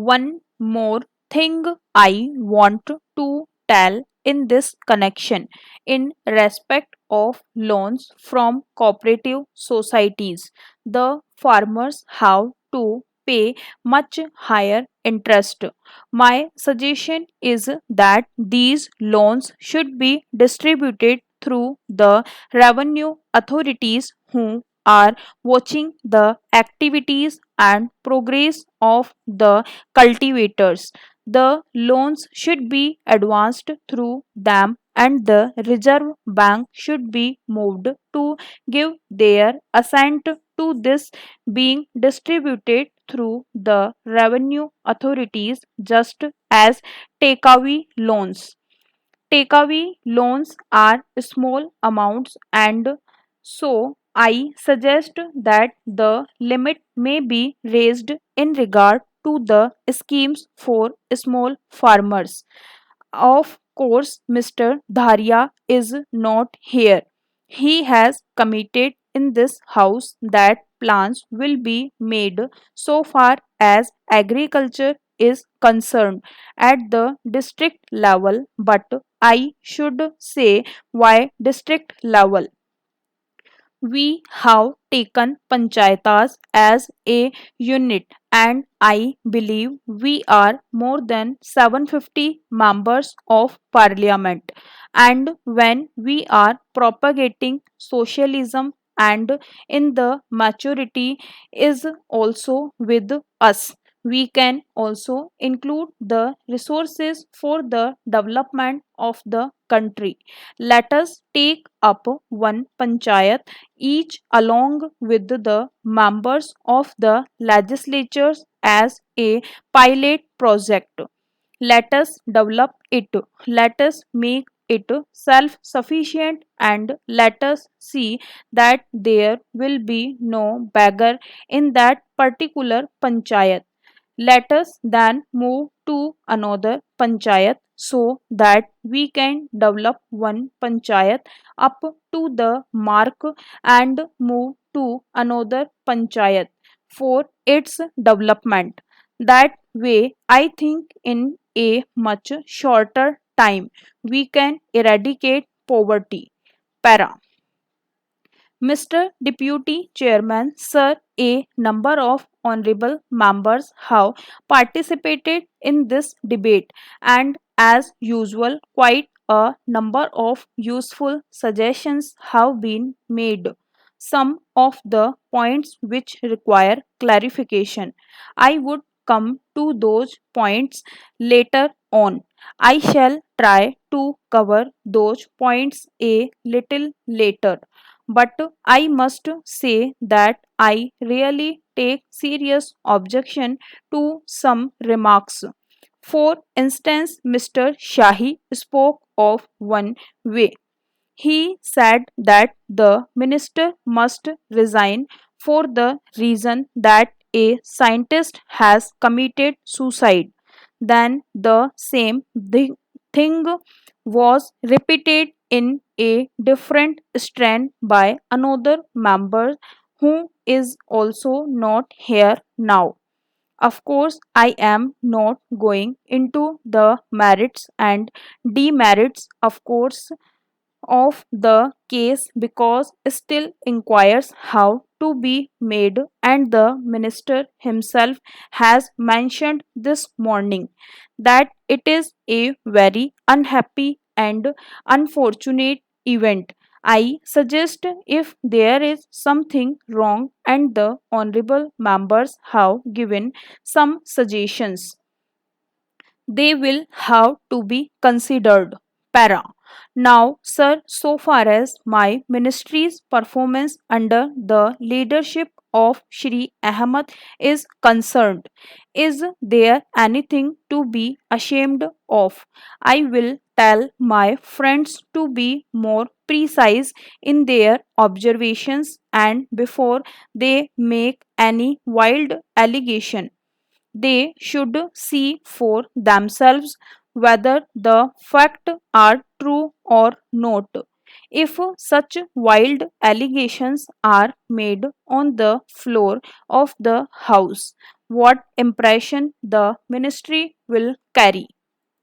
One more thing I want to tell in this connection in respect of loans from cooperative societies, the farmers have to pay much higher interest. My suggestion is that these loans should be distributed through the revenue authorities who are watching the activities and progress of the cultivators. The loans should be advanced through them and the Reserve Bank should be moved to give their assent to this being distributed through the revenue authorities just as takeaway loans. Takeaway loans are small amounts and so I suggest that the limit may be raised in regard to the schemes for small farmers. Of course, Mr. Dharia is not here. He has committed in this house that plans will be made so far as agriculture is concerned at the district level, but I should say why district level. We have taken panchayatas as a unit and I believe we are more than 750 members of parliament, and when we are propagating socialism and in the maturity is also with us, we can also include the resources for the development of the country. Let us take up one panchayat each along with the members of the legislatures as a pilot project. Let us develop it. Let us make it self sufficient and let us see that there will be no beggar in that particular panchayat. Let us then move to another panchayat so that we can develop one panchayat up to the mark and move to another panchayat for its development. That way, I think in a much shorter time we can eradicate poverty. Para. Mr. Deputy Chairman, Sir, a number of honorable members have participated in this debate, and as usual, quite a number of useful suggestions have been made. Some of the points which require clarification. I would come to those points later on. I shall try to cover those points a little later, but I must say that I really take serious objection to some remarks. For instance, Mr. Shahi spoke of one way. He said that the minister must resign for the reason that a scientist has committed suicide. Then the same thing was repeated in a different strain by another member who is also not here now. Of course, I am not going into the merits and demerits, of course, of the case because still inquires how to be made, and the minister himself has mentioned this morning that it is a very unhappy and unfortunate event. I suggest if there is something wrong and the honorable members have given some suggestions, they will have to be considered. Para. Now, sir, so far as my ministry's performance under the leadership of Shri Ahmad is concerned, is there anything to be ashamed of? I will tell my friends to be more precise in their observations and before they make any wild allegation they should see for themselves whether the facts are true or not. If such wild allegations are made on the floor of the House, what impression the ministry will carry?